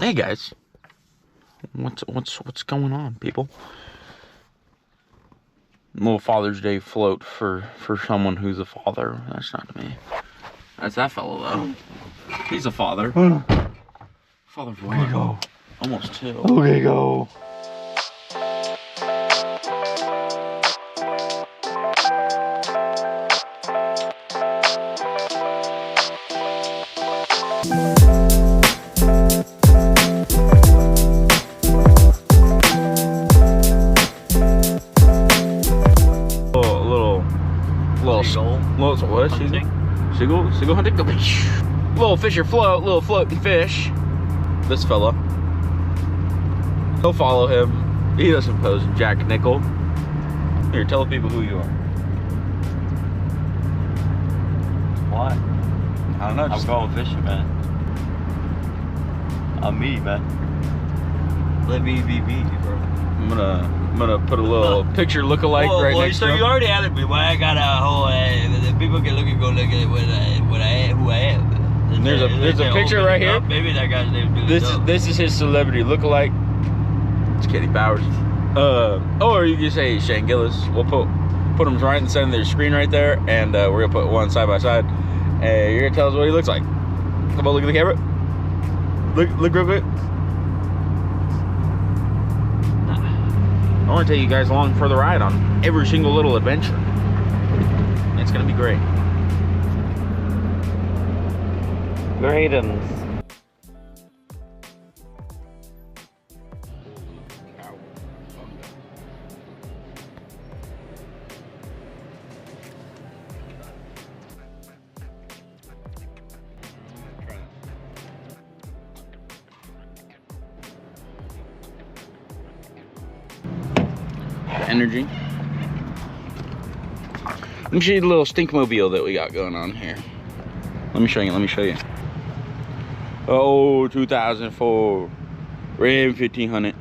Hey guys, what's going on, people? Little Father's Day float for someone who's a father. That's not me. That's that fellow though. He's a father. Father of one. Okay, go. Almost two. Okay, go. Little what? Seagull hunting. Little fisher float, little floating fish. This fella. He'll follow him. He doesn't pose jack nickel. Here, tell the people who you are. Why? I don't know. I'm going fishing, man. I'm me, man. Let me be me, bro. I'm gonna put a little picture lookalike right next to him. So you already added me. Why I got a whole? The people can go look at who I am. There's a picture right here. Maybe that guy's name is Billy. This is his celebrity lookalike. It's Katie Bowers. Or you can say Shane Gillis. We'll put him right in the center of their screen right there, and we're gonna put one side by side. And you're gonna tell us what he looks like. Come on, look at the camera. Look real quick. I want to take you guys along for the ride on every single little adventure. It's gonna be great. Greatums. Energy. Let me show you the little stinkmobile that we got going on here. Let me show you. Oh, 2004 Ram 1500.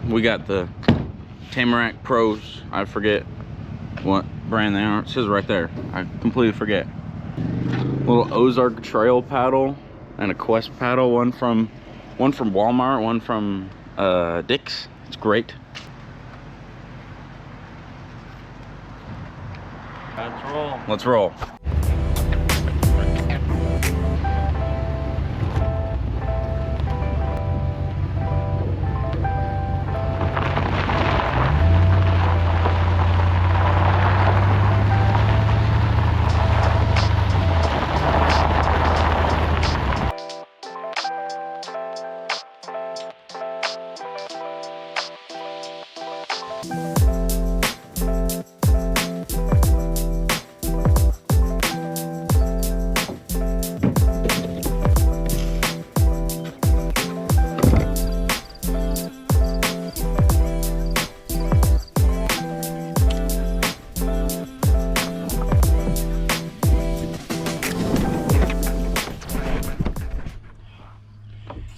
We got the Tamarack Pros. I forget what brand they are. It says right there. I completely forget. Little Ozark Trail paddle and a Quest paddle. One from Walmart. One from Dick's. It's great. Let's roll.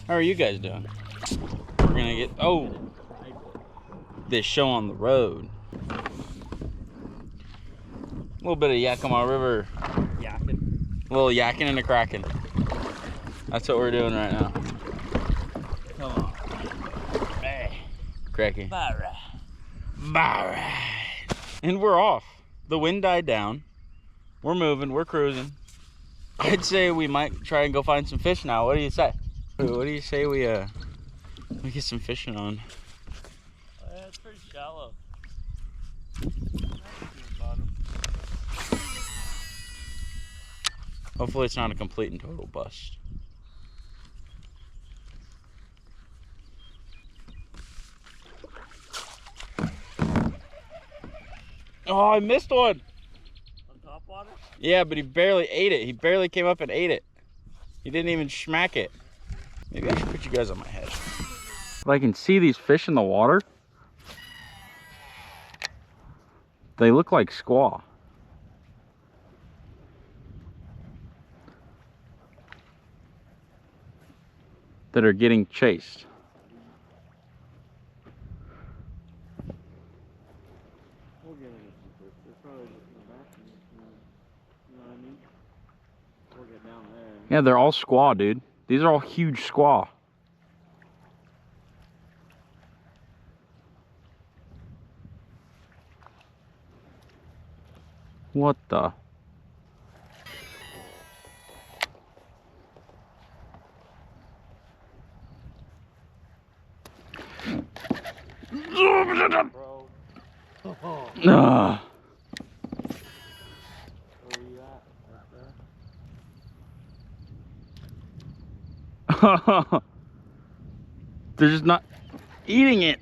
How are you guys doing? We're gonna get this show on the road. A little bit of Yakima River yakking. A little yakking and a cracking. That's what we're doing right now. Come on. Hey, cracking. Bye. And we're off. The wind died down. We're moving. We're cruising. I'd say we might try and go find some fish now. What do you say? What do you say we get some fishing on? Yeah, it's pretty shallow. Hopefully it's not a complete and total bust. Oh, I missed one. On top water? Yeah, but he barely ate it. He barely came up and ate it. He didn't even smack it. Maybe I should put you guys on my head. If I can see these fish in the water, they look like squaw. That are getting chased. We'll get into some fish. They're probably just in the Bassin. You know what I mean? We'll get down there. Yeah, they're all squaw, dude. These are all huge squaw. What the? Ugh. They're just not eating it.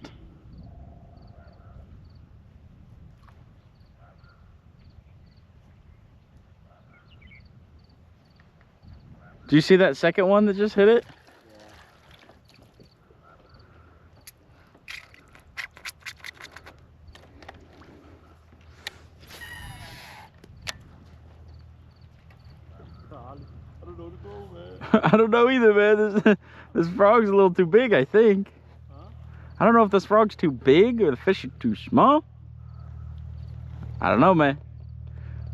Do you see that second one that just hit it? I don't know to go, man. I don't know either, man. This frog's a little too big, I think. Huh? I don't know if this frog's too big or the fish are too small. I don't know, man.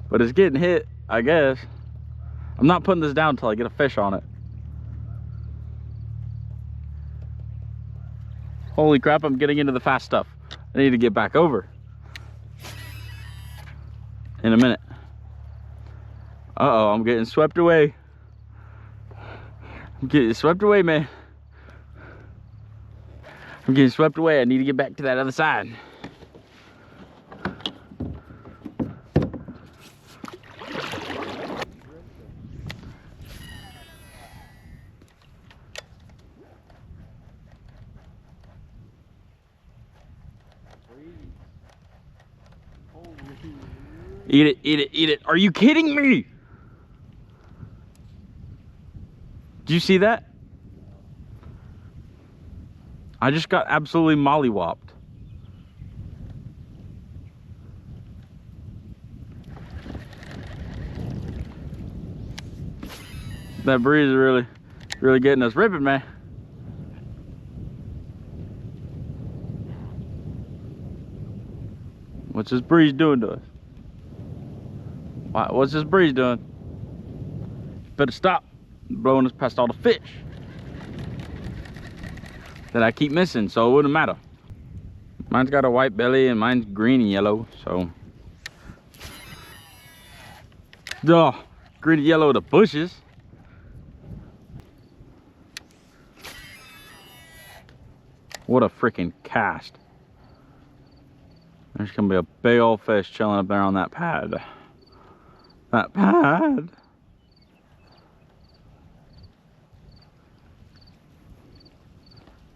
But it's getting hit, I guess. I'm not putting this down until I get a fish on it. Holy crap, I'm getting into the fast stuff. I need to get back over. In a minute. Uh-oh, I'm getting swept away. I'm getting swept away, man. I'm getting swept away. I need to get back to that other side. Eat it, eat it, eat it. Are you kidding me? Do you see that? I just got absolutely mollywopped. That breeze is really getting us ripping, man. What's this breeze doing to us? What's this breeze doing? Better stop blowing us past all the fish that I keep missing, so it wouldn't matter. Mine's got a white belly and mine's green and yellow, so. Duh, green and yellow, the bushes. What a freaking cast. There's gonna be a big old fish chilling up there on that pad. That pad.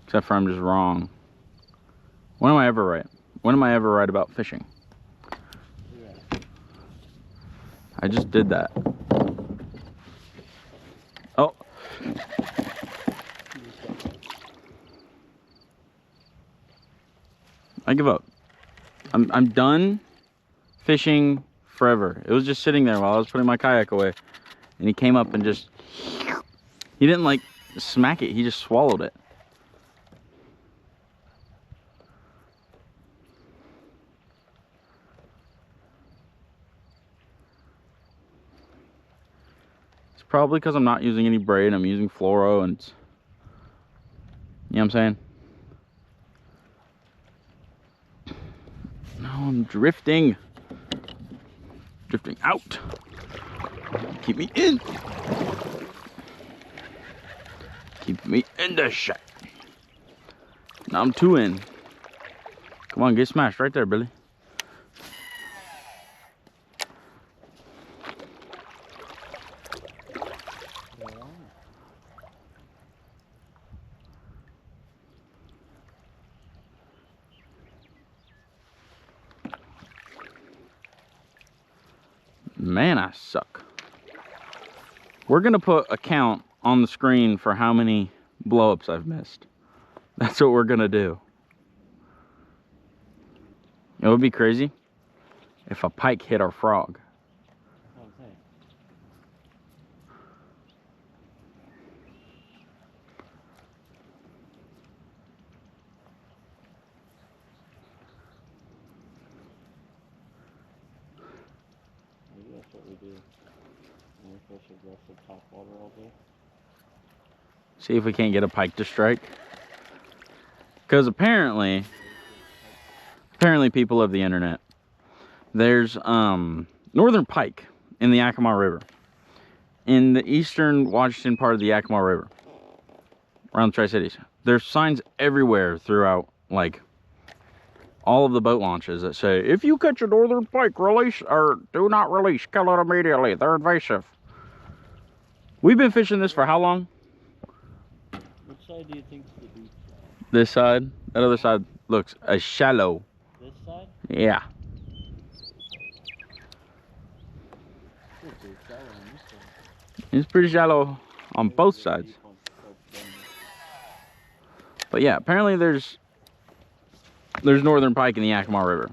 Except for I'm just wrong. When am I ever right? When am I ever right about fishing? Yeah. I just did that. Oh. I give up. I'm done fishing forever. It was just sitting there while I was putting my kayak away. And he came up and just, he didn't like smack it, he just swallowed it. It's probably because I'm not using any braid, I'm using fluoro, and it's, you know what I'm saying? No, I'm drifting. Drifting out. Keep me in. Keep me in the shot. Now I'm 2 in. Come on, get smashed right there, Billy. Man, I suck. We're gonna put a count on the screen for how many blow-ups I've missed. That's what we're gonna do. It would be crazy if a pike hit our frog. Okay. Maybe that's what we do. When we fish aggressive top water all day. See if we can't get a pike to strike. Because apparently people of the internet, there's northern pike in the Yakima River. In the eastern Washington part of the Yakima River. Around the Tri-Cities. There's signs everywhere throughout, like, all of the boat launches that say, if you catch a northern pike, release, or do not release, kill it immediately, they're invasive. We've been fishing this for how long? Which side do you think is the beach side? This side. That other side looks as shallow. This side? Yeah. It's shallow on this side. It's pretty shallow on both sides. But yeah, apparently there's northern pike in the Yakima River.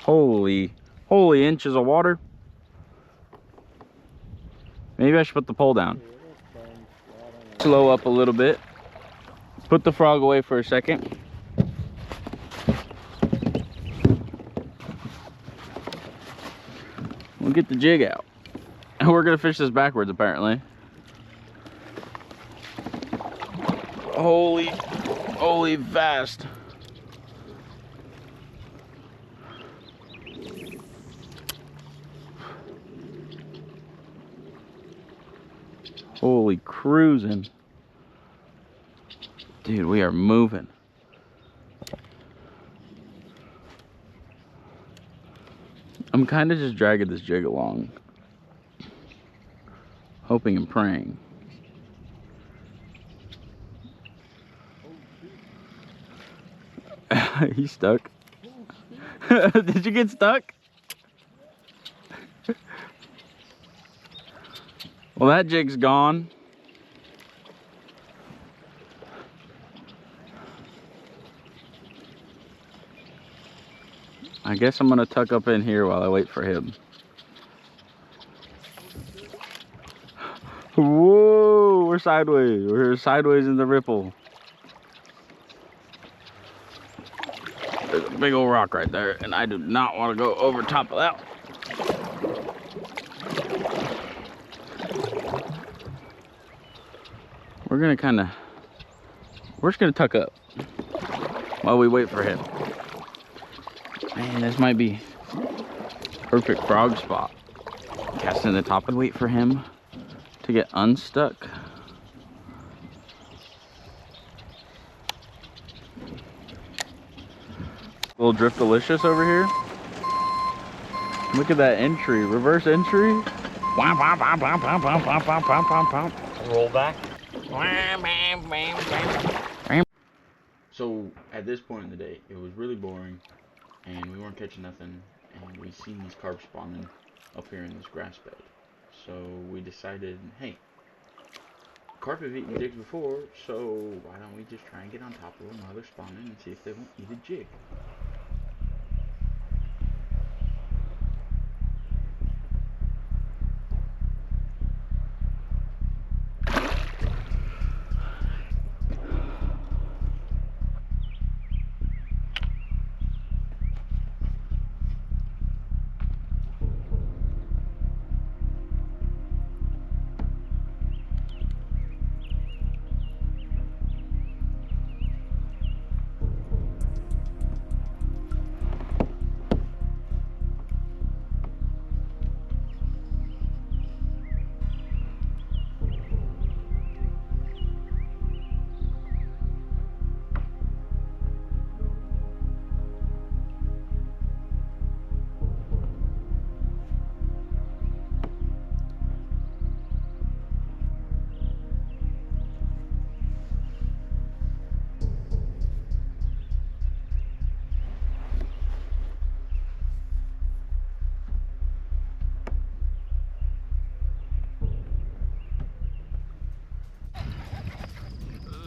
Holy inches of water. Maybe I should put the pole down. Slow up a little bit. Put the frog away for a second. We'll get the jig out. And we're gonna fish this backwards apparently. Holy vast. Holy cruising. Dude, we are moving. I'm kind of just dragging this jig along. Hoping and praying. He's stuck. Did you get stuck? Well, that jig's gone. I guess I'm gonna tuck up in here while I wait for him. Whoa, we're sideways. We're sideways in the ripple. There's a big old rock right there, and I do not want to go over top of that. We're just gonna tuck up while we wait for him. Man, this might be perfect frog spot. Casting the top and wait for him to get unstuck. Little drift delicious over here. Look at that entry, reverse entry. Roll back. So at this point in the day, it was really boring, and we weren't catching nothing, and we seen these carp spawning up here in this grass bed. So we decided, hey, carp have eaten jigs before, so why don't we just try and get on top of them while they're spawning and see if they won't eat a jig.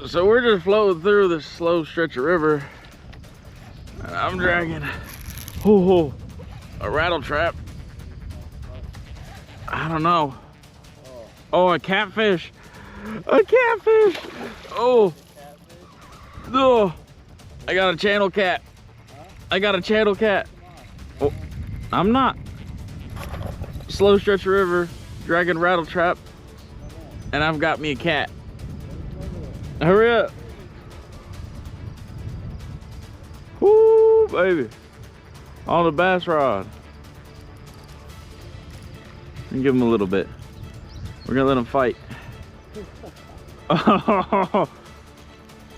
So we're just floating through this slow stretch of river, and I'm dragging a rattle trap. I don't know. Oh, a catfish. A catfish. Oh. No. I got a channel cat. I got a channel cat. Oh, I'm not. slow stretch river, dragging rattle trap, and I've got me a cat. Hurry up. Woo, baby. On the bass rod. And give him a little bit. We're gonna let him fight. Oh,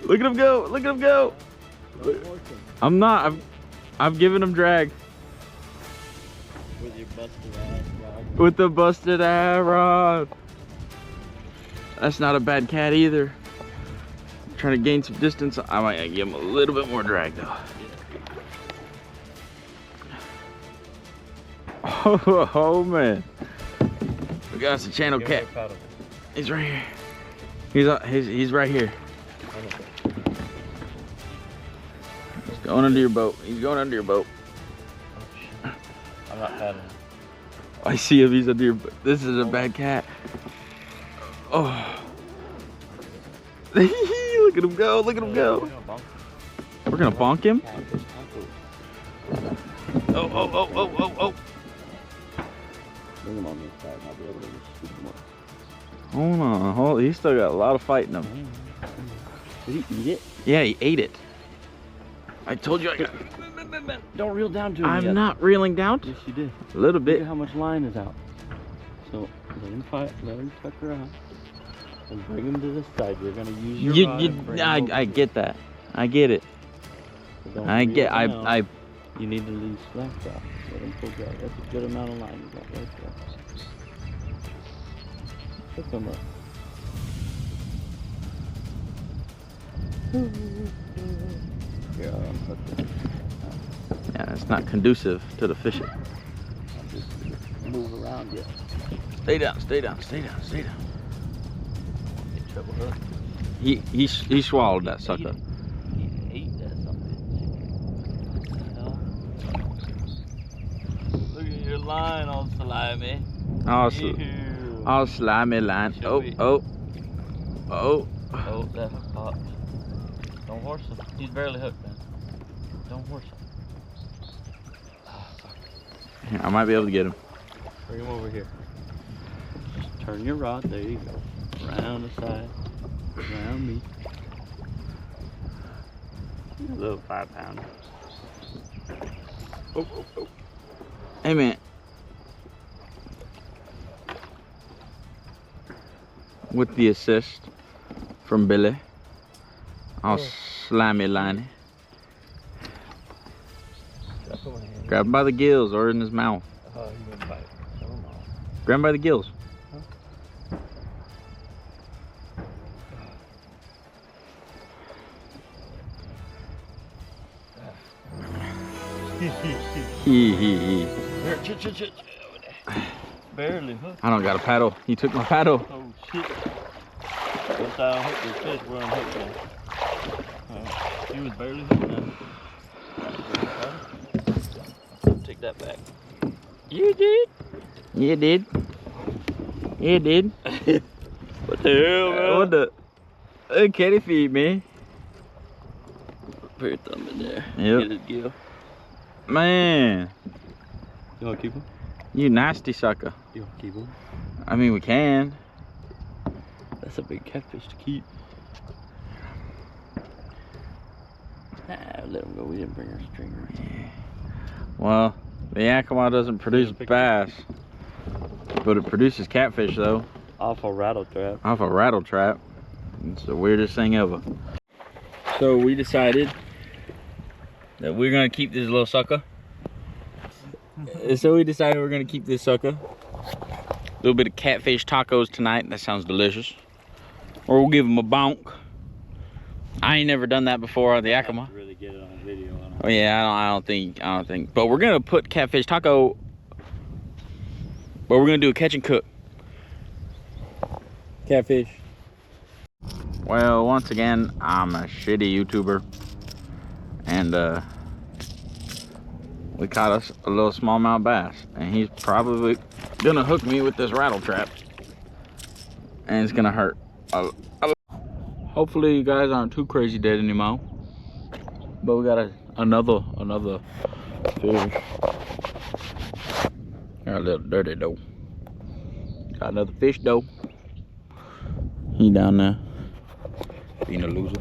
look at him go, look at him go. I'm not, I've given him drag. With your busted ass rod. With the busted ass rod. That's not a bad cat either. I'm trying to gain some distance. I might give him a little bit more drag though. Oh man. We got some channel cat. He's right here. He's right here. He's going under your boat. He's going under your boat. Oh, I'm not paddling. I see him. He's under your boat. This is a bad cat. Oh. Look at him go. Look at him go. We're gonna bonk him. Oh, oh, oh, oh, oh, oh. Bring him on this side and I'll be able to just scoop him up. Hold on, hold. He's still got a lot of fight in him. Did he eat it? Yeah, he ate it. I told you I got. Don't reel down to him. I'm not reeling down. Yes, you did. A little bit. Look at how much line is out. So let him fight. Let him tuck around. And bring him to this side. You're gonna use your rod and bring him over I get that. I get it. So don't I reel get. down. You need to leave slack off. Let him pull back. That's a good amount of line you got right there. Pick him up. Here, I'll unhook him. Yeah, it's not conducive to the fishing. I'll just move around you. Stay down. Stay down. Stay down. Stay down. Get trouble hook. He swallowed that sucker. He ate that something. Look at your line all slimy. All slimy line. Oh, oh, oh. Oh, that hook popped. Don't horse him. He's barely hooked, man. Don't horse him. Ah, fuck. Here, I might be able to get him. Bring him over here. Just turn your rod. There you go. Around the side. Around me. A little 5-pounder. Oh, oh, oh. Hey, man. With the assist from Billy. All slimy liney. Grab him by the gills or in his mouth. Oh, he wouldn't bite. Grab him by the gills. Hee. Here, chit. Barely hooked. I don't got a paddle. He took my paddle. Oh shit. Once I unhooked his fish, we're unhooked now. He was barely hooked now. Take that back. You did. You did. You did. What the hell, man? What the? Kitty feed, man. Put your thumb in there. Yep. Get it, Gil. Man. You wanna keep him? You nasty sucker. You wanna keep him? I mean, we can. That's a big catfish to keep. Nah, let him go. We didn't bring our stringer. Well, the Yakima doesn't produce bass, but it produces catfish though. Off a rattle trap. Off a rattle trap. It's the weirdest thing ever. So we decided that we're gonna keep this little sucker. So we decided we're gonna keep this sucker. A little bit of catfish tacos tonight. That sounds delicious. Or we'll give him a bonk. I ain't never done that before on the Yakima. Really get it on video. Oh yeah, I don't think. But we're gonna put catfish taco. But we're gonna do a catch and cook. Catfish. Well, once again, I'm a shitty YouTuber, and we caught us a little smallmouth bass, and he's probably gonna hook me with this rattle trap, and it's gonna hurt. Hopefully, you guys aren't too crazy dead anymore. But we got another fish. Got a little dirty though. Got another fish though. He down there. Being a loser.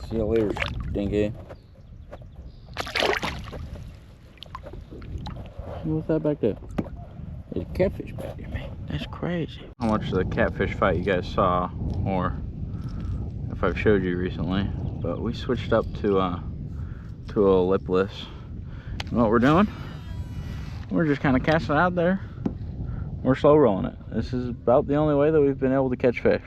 See you later, dinky. What's that back there? There's a catfish back there, man. That's crazy. How much of the catfish fight you guys saw, or if I've showed you recently, but we switched up to a lipless. And what we're doing, we're just kind of casting it out there. We're slow rolling it. This is about the only way that we've been able to catch fish.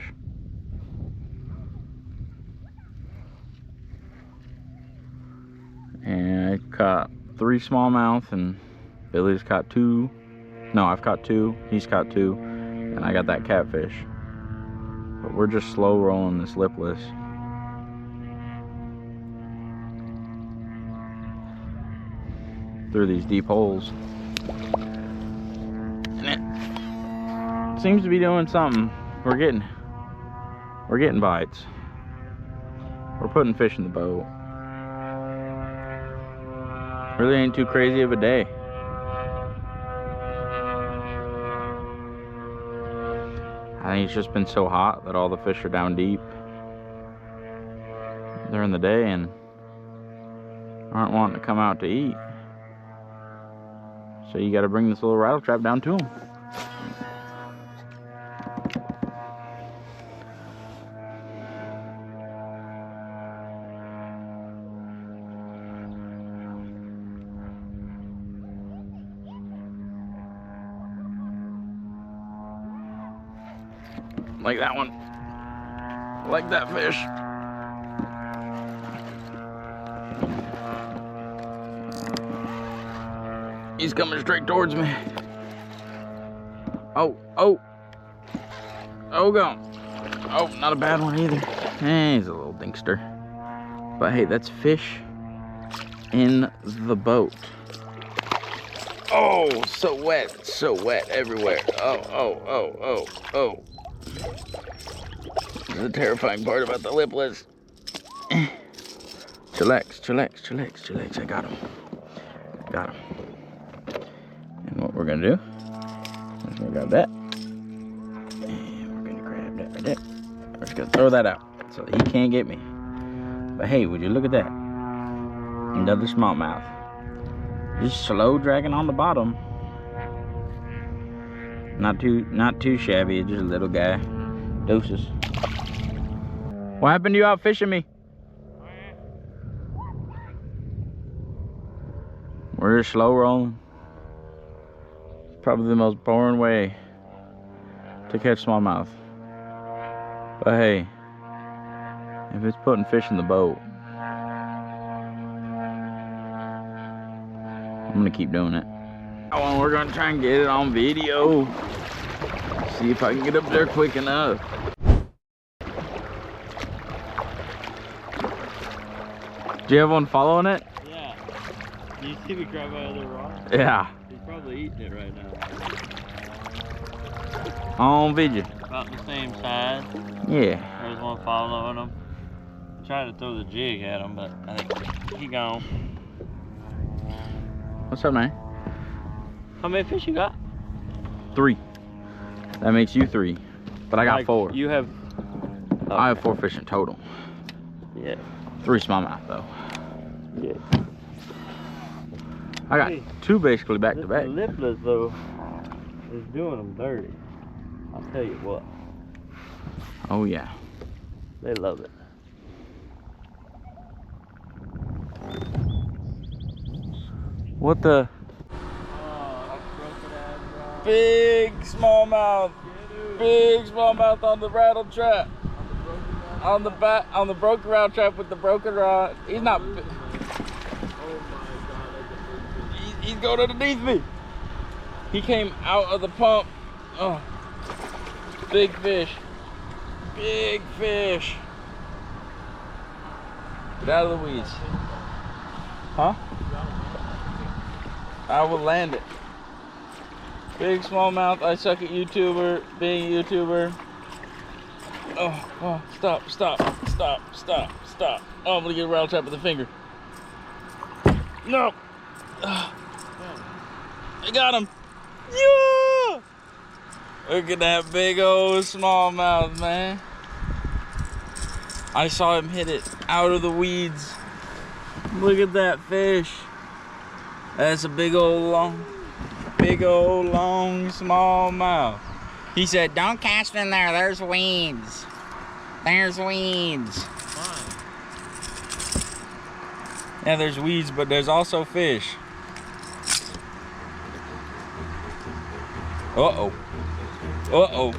And I caught 3 smallmouth, and Billy's caught 2. No, I've caught 2, he's caught 2, and I got that catfish. But we're just slow rolling this lipless. Through these deep holes. And it seems to be doing something. We're getting bites. We're putting fish in the boat. Really ain't too crazy of a day. I think it's just been so hot that all the fish are down deep during the day and aren't wanting to come out to eat. So you gotta bring this little rattle trap down to them. Like that one. Like that fish. He's coming straight towards me. Oh, oh. Oh, gone. Oh, not a bad one either. He's a little dinkster. But hey, that's fish in the boat. Oh, so wet everywhere. Oh, oh, oh, oh, oh. This is the terrifying part about the lipless. Chillax, chillax, chillax, chillax. I got him. Got him. And what we're gonna do is we're gonna grab that. And we're gonna grab that right there. We're just gonna throw that out so that he can't get me. But hey, would you look at that? Another smallmouth. Just slow dragging on the bottom. Not too shabby, just a little guy. Doses. What happened to you out fishing me? We're just slow rolling. Probably the most boring way to catch smallmouth. But hey, if it's putting fish in the boat, I'm gonna keep doing it. Oh, and we're gonna try and get it on video. See if I can get up there quick enough. Do you have one following it? Yeah. Do you see me grab my other rod? Yeah. He's probably eating it right now. On video. About the same size. Yeah. There's one following him. I tried to throw the jig at him, but I think he gone. What's up, man? How many fish you got? 3. That makes you 3. But I got like 4. You have... Okay. I have 4 fish in total. Yeah. 3 smallmouth though. Yeah. I got 2 basically back to back. The lipless though is doing them dirty. I'll tell you what. Oh yeah. They love it. What the? Big smallmouth. Big smallmouth on the rattle trap. On the back, on the broken rod trap with the broken rod. He's not. He's going underneath me. He came out of the pump. Oh, big fish. Big fish. Get out of the weeds. Huh? I will land it. Big smallmouth. I suck at YouTuber. Being a YouTuber. Oh, stop, stop, stop, stop, stop. Oh, I'm gonna get a rattle trap with the finger. No. I got him. Yeah! Look at that big old smallmouth, man. I saw him hit it out of the weeds. Look at that fish. That's a big old long smallmouth. He said, don't cast in there, there's weeds. There's weeds. Fine. Yeah, there's weeds, but there's also fish. Uh-oh. Uh-oh.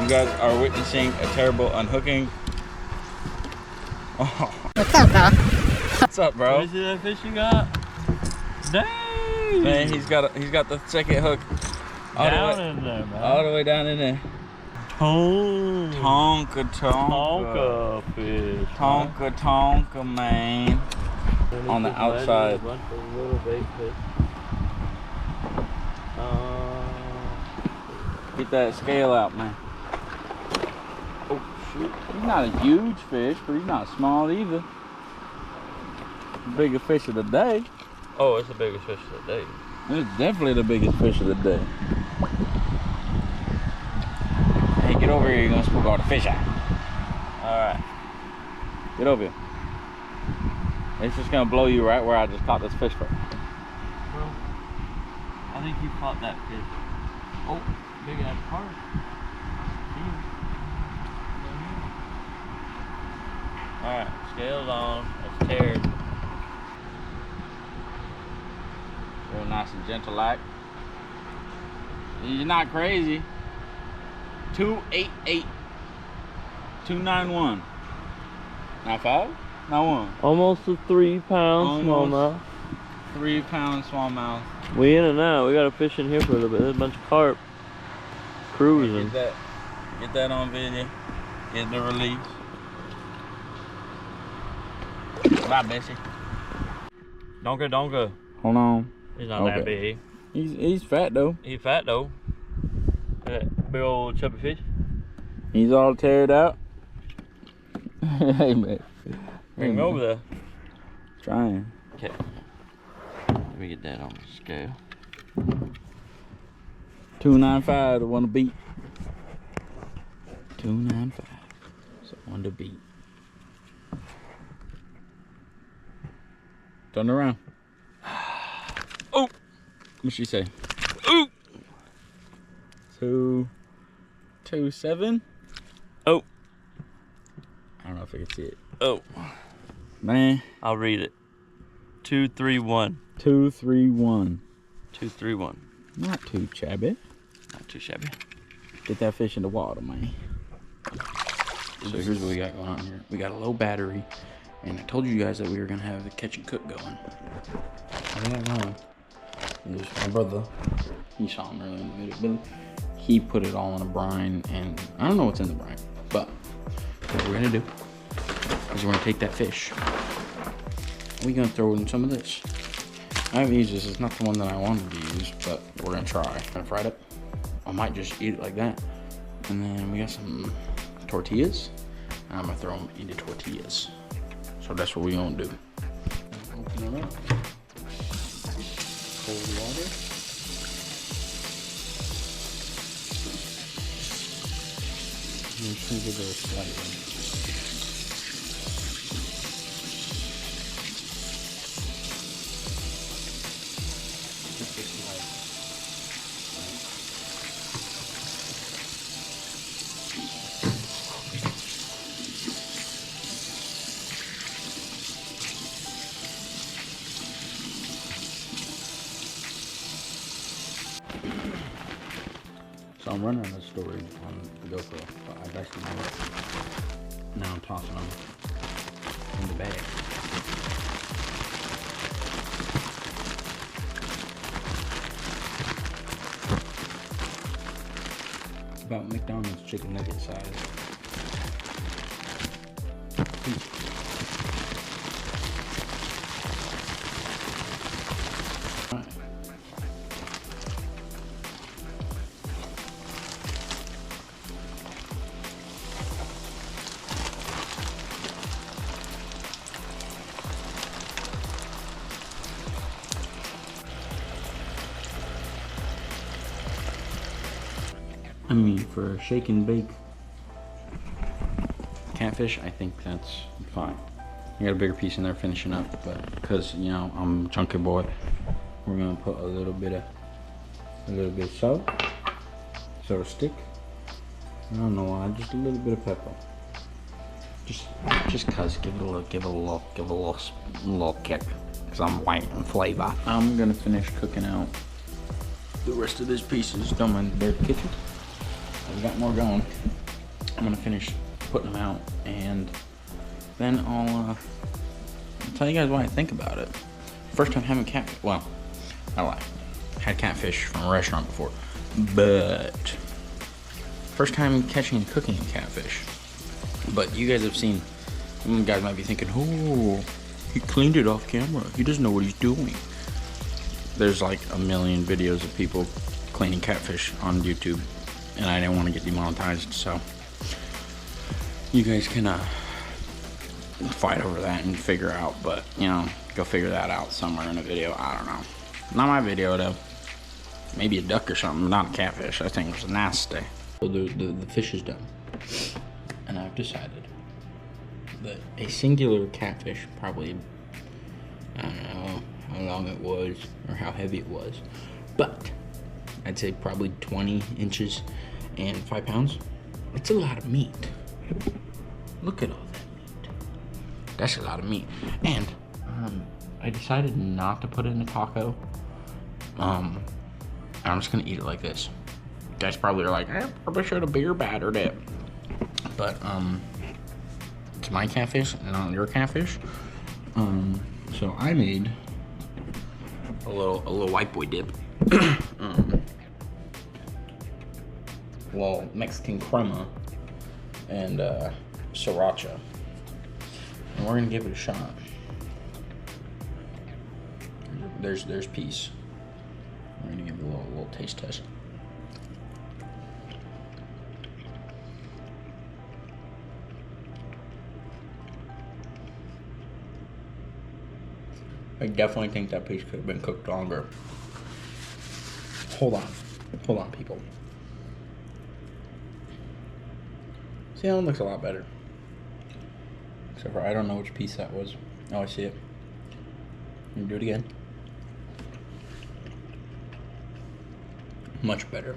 You guys are witnessing a terrible unhooking. Oh. What's up, bro? What's up, bro? What is that fish you got? Dang! Man, he's got the second hook all Down the way, in there, man. all the way down in there. Tonka. Tonka fish. Tonka, man. On the outside. A bunch of little bait fish. Get that scale out, man. Oh, shoot. He's not a huge fish, but he's not small either. Biggest fish of the day. Oh, it's the biggest fish of the day. It's definitely the biggest fish of the day. Hey, get over here. You're going to spook all the fish out. Alright. Get over here. It's just going to blow you right where I just caught this fish from. Bro, I think you caught that fish. Oh, big ass carp. Alright, scales on. Let's tear it. Real nice and gentle like. You're not crazy. 288. 291. Not 5? Not 1. Almost a 3 pound smallmouth. 3 pound smallmouth. We in and out. We got a fish in here for a little bit. There's a bunch of carp cruising. Get that on video. Get the release. Bye, Bessie. Donka. Hold on. He's not that big. He's fat though. He's fat though. That big old chubby fish. He's all teared out. Hey man. Bring him over there. Trying. Okay. Let me get that on the scale. 295 the one to beat. 295. So one to beat. Turn around. Oh! What'd she say? Ooh! 227. Oh. I don't know if I can see it. Oh. Man. I'll read it. 231. 231. 231. Not too shabby. Not too shabby. Get that fish in the water, man. So here's what we got going on here. We got a low battery, and I told you guys that we were gonna have the catch and cook going. I got going. There's my brother. He saw him earlier in the video. Billy. He put it all in a brine, and I don't know what's in the brine, but what we're gonna do is we're gonna take that fish. We're gonna throw in some of this. I haven't used this. It's not the one that I wanted to use, but we're gonna try. I'm gonna fry it up. I might just eat it like that. And then we got some tortillas. And I'm gonna throw them into tortillas. So that's what we're gonna do. Open it up. Cold water. And sprinkle those slightly. So I'm running a story on the GoPro, but I basically made it. Now I'm tossing them in the bag. About McDonald's chicken nugget size. Alright. I mean, for a shake and bake catfish, I think that's fine. I got a bigger piece in there finishing up, but because, you know, I'm a chunky boy, we're gonna put a little bit of salt, so stick. I don't know why, just a little bit of pepper. Just cause, give it a little kick, cause I'm white in flavor. I'm gonna finish cooking out the rest of these pieces. Don't mind the dirty kitchen. I've got more going. I'm gonna finish putting them out, and then I'll tell you guys what I think about it. First time having catfish. Well, I lied. Had catfish from a restaurant before, but first time catching and cooking catfish. But you guys have seen. Some guys might be thinking, "Oh, he cleaned it off camera. He doesn't know what he's doing." There's like a million videos of people cleaning catfish on YouTube, and I didn't want to get demonetized, so you guys can fight over that and figure out, but you know, go figure that out somewhere in a video. I don't know. Not my video though. Maybe a duck or something, not a catfish. I think it was nasty. So the fish is done, and I've decided that a singular catfish, probably, I don't know how long it was or how heavy it was, but I'd say probably 20 inches and 5 pounds. It's a lot of meat. Look at all that meat. That's a lot of meat. And I decided not to put it in a taco. I'm just gonna eat it like this. You guys probably are like, I probably should have bigger battered it. But it's my catfish and not your catfish. So I made a little white boy dip. Little Mexican crema and sriracha. And we're gonna give it a shot. There's peace. We're gonna give it a little taste test. I definitely think that piece could have been cooked longer. Hold on, people. See, that one looks a lot better. Except for I don't know which piece that was. Oh, I see it. Let me do it again. Much better.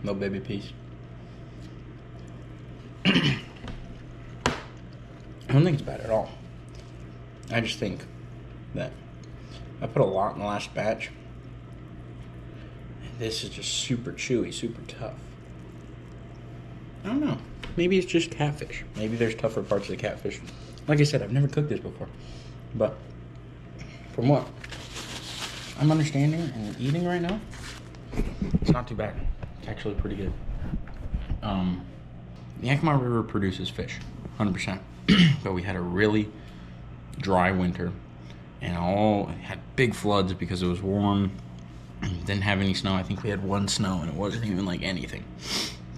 No baby piece. I don't think it's bad at all. I just think that I put a lot in the last batch. And this is just super chewy, super tough. I don't know. Maybe it's just catfish. Maybe there's tougher parts of the catfish. Like I said, I've never cooked this before. But from what I'm understanding and eating right now, it's not too bad. It's actually pretty good. The Yakima River produces fish, 100%. But we had a really dry winter, and it had big floods because it was warm. Didn't have any snow. I think we had one snow, and it wasn't even like anything.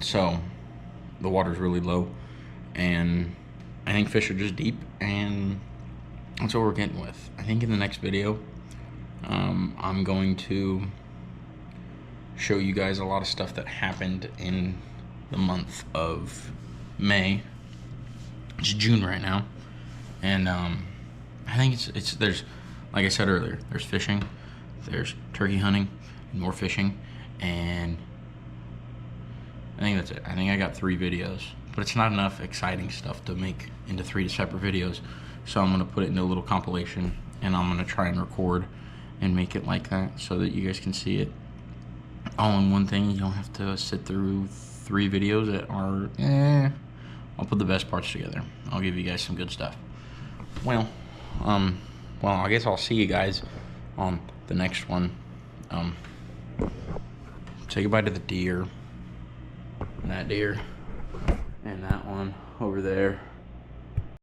So the water's really low, and I think fish are just deep, and that's what we're getting with. I think in the next video, I'm going to show you guys a lot of stuff that happened in the month of May. It's June right now, and I think there's, like I said earlier, there's fishing, there's turkey hunting, more fishing, and I think that's it. I think I got 3 videos, but it's not enough exciting stuff to make into 3 separate videos, so I'm gonna put it into a little compilation, and I'm gonna try and record and make it like that so that you guys can see it all in one thing. You don't have to sit through 3 videos that are I'll put the best parts together. I'll give you guys some good stuff. Well, I guess I'll see you guys on the next one. Say goodbye to the deer. And that deer. And that one over there.